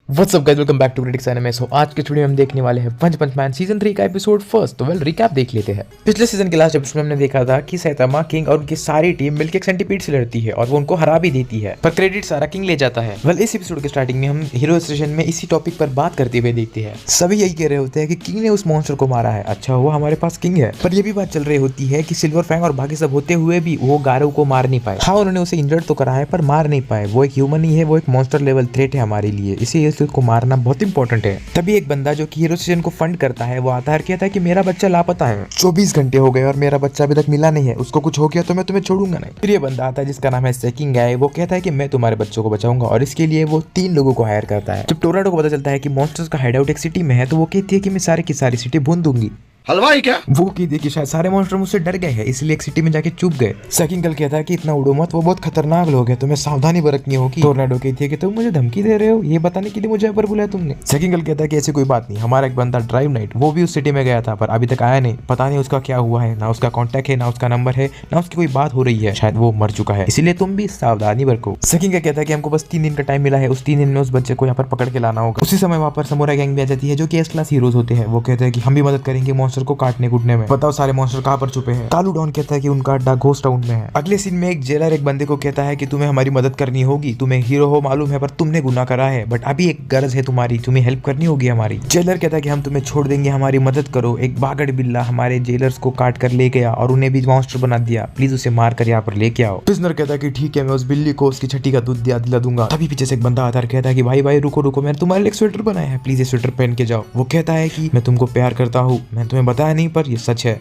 What's up guys, welcome back to critics anime. So आज के video में हम देखने वाले हैं वन पंच मैन सीजन 3 का एपिसोड फर्स्ट। तो वेल रिकैप देख लेते हैं। पिछले सीजन के लास्ट एपिसोड में हमने देखा था कि सैतामा किंग और उनकी सारी टीम मिलकर एक सेंटीपीड से लड़ती है और वो उनको हरा भी देती है, पर क्रेडिट सारा किंग ले जाता है। वेल इस एपिसोड के स्टार्टिंग में हम हीरो स्टेशन में इसी टॉपिक पर बात करते हुए देखते हैं। सभी यही कह रहे होते हैं कि किंग ने उस मॉन्स्टर को मारा है, अच्छा हुआ हमारे पास किंग है। पर यह भी बात चल रही होती है कि सिल्वर फैंग और बाकी सब होते हुए भी वो गारो को मार नहीं पाए। हाँ, उन्होंने उसे इंजर्ड तो करा है पर मार नहीं पाए। वो एक ह्यूमन ही है, वो एक मॉन्स्टर लेवल थ्रेट है हमारे लिए, इसीलिए उसको मारना बहुत इंपॉर्टेंट है। तभी एक बंदा जो कि हीरो स्टेशन को फंड करता है वो आता है, कहता है कि मेरा बच्चा लापता है, 24 घंटे हो गए और मेरा बच्चा अभी तक मिला नहीं है, उसको कुछ हो गया तो मैं तुम्हें छोड़ूंगा नहीं। फिर ये बंदा आता है जिसका नाम है सेकिंग गाय। वो कहता है कि मैं तुम्हारे बच्चों को बचाऊंगा और इसके लिए वो 3 लोगों को हायर करता है। जब टोराडो को पता चलता है कि मॉन्स्टर्स का हाइडआउट एक सिटी में है तो वो कहती है कि मैं सारी की सारी सिटी भून दूंगी। हलवाई क्या? वो की देखिए शायद सारे मॉन्स्टर मुझसे डर गए हैं, इसलिए एक सिटी में जाके चुप गए। सेकिंग कल कहता है कि इतना उड़ो मत, वो बहुत खतरनाक लोग हैं, तुम्हें सावधानी बरतनी होगी। टोर्नाडो कहती है कि तुम मुझे धमकी दे रहे हो, ये बताने के लिए मुझे ऊपर बुलाया तुमने। सेकिंग कल कहता है कि ऐसी कोई बात नहीं, हमारा एक बंदा ड्राइव नाइट वो भी उस सिटी में गया था पर अभी तक आया नहीं, पता नहीं उसका क्या हुआ है, ना उसका कॉन्टैक्ट है, ना उसका नंबर है, ना उसकी कोई बात हो रही है, शायद वो मर चुका है, इसीलिए तुम भी सावधानी बरतो। सेकिंग का कहता है कि हमको बस 3 दिन का टाइम मिला है, उस 3 दिन में उस बच्चे को यहाँ पर पकड़ के लाना होगा। उसी समय वहाँ पर समोरा गैंग भी आ जाती है जो कि एस क्लास हीरोज होते हैं। वो कहते हैं कि हम भी मदद करेंगे मॉन्स्टर को काटने कूटने में, बताओ सारे मॉन्स्टर कहाँ पर छुपे हैं। कालू डॉन कहता है कि उनका अड्डा घोस्ट टाउन में है। अगले सीन में एक जेलर एक बंदे को कहता है कि तुम्हें हमारी मदद करनी होगी, तुम्हें हीरो हो मालूम है पर तुमने गुनाह करा है, बट अभी एक गरज है तुम्हारी, तुम्हें हेल्प करनी होगी हमारी। जेलर कहता है कि हम तुम्हें छोड़ देंगे, हमारी मदद करो। एक बागड़ बिल्ला हमारे जेलर्स को काट कर ले गया और उन्हें भी मॉन्स्टर बना दिया, प्लीज उसे मार कर यहाँ पर लेके आओ। प्रिजनर कहता है कि ठीक है, मैं उस बिल्ली को उसकी छठी का दूध दिला दूंगा। तभी पीछे से एक बंदा आता है, कहता है कि भाई भाई रुको रुको, मैंने तुम्हारे लिए एक स्वेटर बनाया है, प्लीज ये स्वेटर पहन के जाओ। वो कहता है कि मैं तुमको प्यार करता हूँ, मैं तुम्हें बताया नहीं पर ये सच है।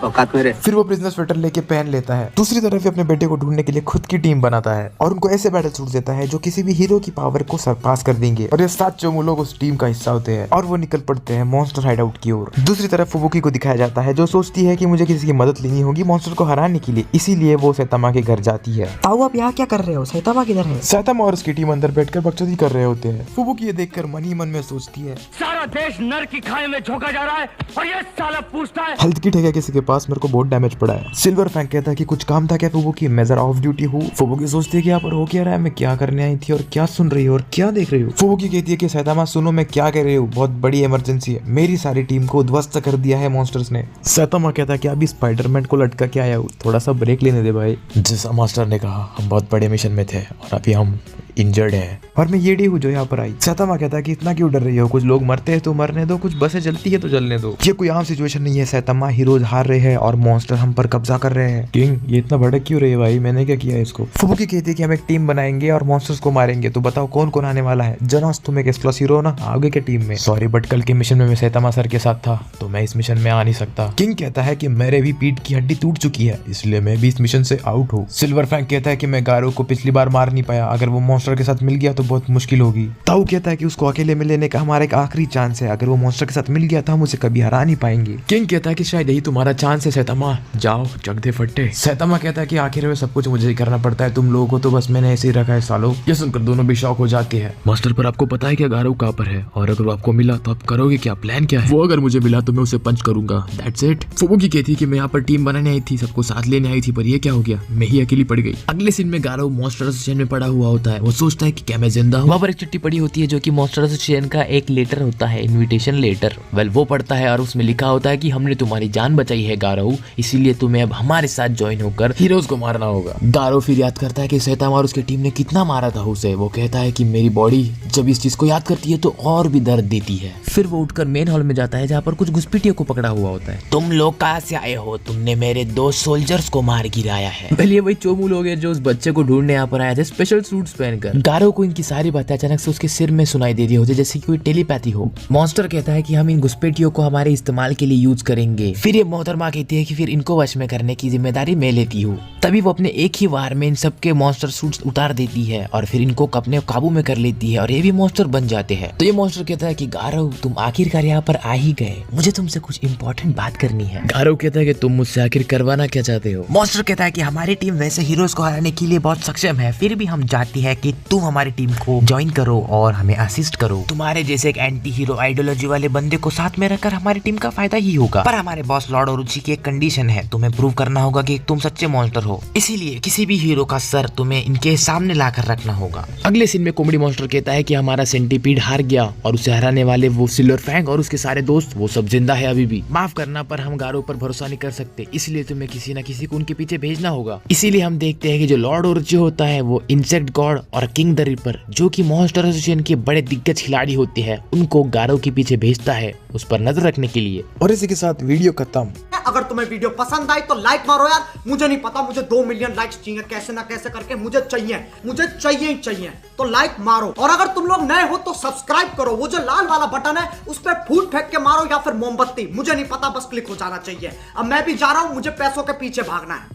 फिर वो प्रिजनर स्वेटर लेके पहन लेता है। दूसरी तरफ अपने बेटे को ढूंढने के लिए खुद की टीम बनाता है और उनको ऐसे बैटल सूट देता है जो किसी भी हीरो की पावर को सरपास कर देंगे, और ये 7 चोमू लोग उस टीम का हिस्सा होते हैं और वो निकल पड़ते हैं मॉन्स्टर हाइडआउट की ओर। दूसरी तरफ फुबुकी को दिखाया जाता है जो सोचती है कि मुझे किसी की मदद लेनी होगी मॉन्स्टर को हराने के लिए, इसीलिए वो सैतामा के घर जाती है। ताऊ आप यहाँ क्या कर रहे हो? सैतामा किधर है? सैतामा और उसकी टीम अंदर बैठकर बकचोदी कर रहे होते हैं। फुबुकी ये देखकर मन ही मन में सोचती है, सारा देश नर की खाई में झोंका जा रहा है और ये साला पूछता है हेल्थ किट है क्या किसी के पास, मेरे को बहुत डैमेज पड़ा है। सिल्वर फैंग कहता है कि कुछ काम था क्या फुबुकी, मैं जरा ऑफ ड्यूटी हूँ। फुबुकी सोचती है कि यहाँ पर हो क्या रहा है, मैं क्या करने आई थी और क्या सुन रही हूँ और क्या देख रही हूँ। फुबुकी कहती है कि सैतामा सुनो, मैं क्या कह रही हूँ, बहुत बड़ी इमरजेंसी है, मेरी सारी टीम को उद्ध्वस्त कर दिया है मॉन्स्टर्स ने। सैतामा कहता है कि अभी स्पाइडरमैन को लटका के आया हूँ, थोड़ा सा ब्रेक लेने दे भाई। जैसा मास्टर ने कहा हम बहुत बड़े मिशन में थे और अभी हम इंजर्ड है और मैं येडी हूँ जो यहाँ पर आई। सैतामा कहता है कि इतना क्यों डर रही हो, कुछ लोग मरते हैं तो मरने दो, कुछ बसें जलती है तो जलने दो, ये कोई आम सिचुएशन नहीं है। सैतामा, हीरोज हार रहे हैं और मॉन्स्टर हम पर कब्जा कर रहे हैं। किंग ये इतना भड़क क्यों रही है भाई, मैंने क्या किया है इसको। फुबुकी कहती है कि हम एक टीम बनाएंगे और मॉन्स्टर्स को मारेंगे, तो बताओ कौन कौन आने वाला है। जनास तुम एक एक्स हीरो ना, आगे के टीम में। सॉरी बट कल के मिशन में मैं सैतामा सर के साथ था तो मैं इस मिशन में आ नहीं सकता। किंग कहता है कि मेरे भी पीठ की हड्डी टूट चुकी है, इसलिए मैं भी इस मिशन से आउट हूँ। सिल्वर फैंग कहता है कि मैं गारो को पिछली बार मार नहीं पाया, अगर वो मॉन्स्टर के साथ मिल गया बहुत मुश्किल होगी। ताऊ कहता है कि उसको अकेले में लेने का हमारा एक आखिरी चांस है, अगर वो मॉन्स्टर के साथ मिल गया तो हम उसे कभी हरा नहीं पाएंगे। किंग कहता है कि शायद यही तुम्हारा चांस है सैतामा, जाओ चक दे फट्टे। सैतामा कहता है कि आखिर में सब कुछ मुझे ही करना पड़ता है, तुम लोगों को तो बस मैंने ऐसे ही रखा है सालो। ये सुनकर दोनों भी शौक हो जाते हैं। मास्टर पर आपको पता है क्या गारो कहाँ पर है, और अगर वो आपको मिला तो आप करोगे क्या, प्लान क्या है? वो अगर मुझे मिला तो मैं उसे पंच करूंगा, दैट्स इट। फुबुकी कहती कि मैं यहाँ पर टीम बनाने आई थी, सबको साथ लेने आई थी, पर ये क्या हो गया, मैं ही अकेली पड़ गई। अगले सीन में गारो मॉन्स्टर एसोसिएशन में पड़ा हुआ होता है। वो सोचता है कि क्या मैं जिंदा हूँ। वहाँ पर एक चिट्ठी पड़ी होती है जो कि मॉन्स्टर एसोसिएशन का एक लेटर होता है, इनविटेशन लेटर। वेल वो पढ़ता है और उसमें लिखा होता है कि हमने तुम्हारी जान बचाई है गारो, इसीलिए तुम्हें अब हमारे साथ ज्वाइन होकर हीरोज को मारना होगा। गारो फिर याद करता है कि सैतामा और उसकी टीम ने कितना मारा था उसे। वो कहता है कि मेरी बॉडी जब इस चीज को याद करती है तो और भी दर्द देती है। फिर वो उठकर मेन हॉल में जाता है जहाँ पर कुछ घुसपैठियों को पकड़ा हुआ होता है। तुम लोग कहाँ से आए हो, तुमने मेरे 2 सोल्जर्स को मार गिराया है। पहले वही चोमू लोग हैं जो उस बच्चे को ढूंढने यहाँ पर आए थे स्पेशल सूट्स पहनकर। गारो को इनकी सारी बातें अचानक से उसके सिर में सुनाई दे रही होती है जैसे कि कोई टेलीपैथी हो। मॉन्स्टर कहता है कि हम इन घुसपैठियों को हमारे इस्तेमाल के लिए यूज करेंगे। फिर ये मोहतरमा कहती है कि फिर इनको वश में करने की जिम्मेदारी मैं लेती हूँ। तभी वो अपने एक ही वार में इन सबके मॉन्स्टर सूट्स उतार देती है और फिर इनको अपने काबू में कर लेती है और ये भी मॉन्स्टर बन जाते हैं। तो ये मॉन्स्टर कहता है कि गारो तुम आखिरकार यहाँ पर आ ही गए, मुझे तुमसे कुछ इंपॉर्टेंट बात करनी है। गारो कहता है कि तुम मुझसे आखिर करवाना क्या चाहते हो। मॉन्स्टर कहता है कि हमारी टीम वैसे हीरोज को हराने के लिए बहुत सक्षम है, फिर भी हम चाहती है कि कि तुम हमारी टीम को ज्वाइन करो और हमें असिस्ट करो। तुम्हारे जैसे एक एंटी हीरो आइडियोलॉजी वाले बंदे को साथ में रखकर हमारी टीम का फायदा ही होगा। पर हमारे बॉस लॉर्ड ओरोची की एक कंडीशन है, तुम्हें प्रूव करना होगा कि तुम सच्चे मॉन्स्टर हो। इसीलिए किसी भी हीरो का सर तुम्हें इनके सामने लाकर रखना होगा। अगले सीन में कॉमेडी मॉन्स्टर कहता है कि हमारा सेंटीपीड हार गया और उसे हराने वाले वो सिल्वर फैंग और उसके सारे दोस्त वो सब जिंदा है अभी भी। माफ करना पर हम गारो पर भरोसा नहीं कर सकते, इसलिए तुम्हें किसी न किसी को उनके पीछे भेजना होगा। इसीलिए हम देखते हैं कि जो लॉर्ड ओरोची होता है वो इंसेक्ट गॉड और किंग द रिपर, जो कि मॉन्स्टर एसोसिएशन के बड़े दिग्गज खिलाड़ी होते हैं, उनको गारो के पीछे भेजता है उस पर नजर रखने के लिए। और इसी के साथ वीडियो खत्म। अगर तुम्हें वीडियो पसंद आई तो लाइक मारो यार। मुझे नहीं पता, मुझे 2 मिलियन लाइक्स चाहिए, कैसे ना कैसे करके मुझे चाहिए ही चाहिए। तो लाइक मारो, और अगर तुम लोग नए हो तो सब्सक्राइब करो। वो जो लाल वाला बटन है उस पर फूट फेंक के मारो या फिर मोमबत्ती, मुझे नहीं पता, बस क्लिक हो जाना चाहिए। अब मैं भी जा रहा हूं, मुझे पैसों के पीछे भागना है।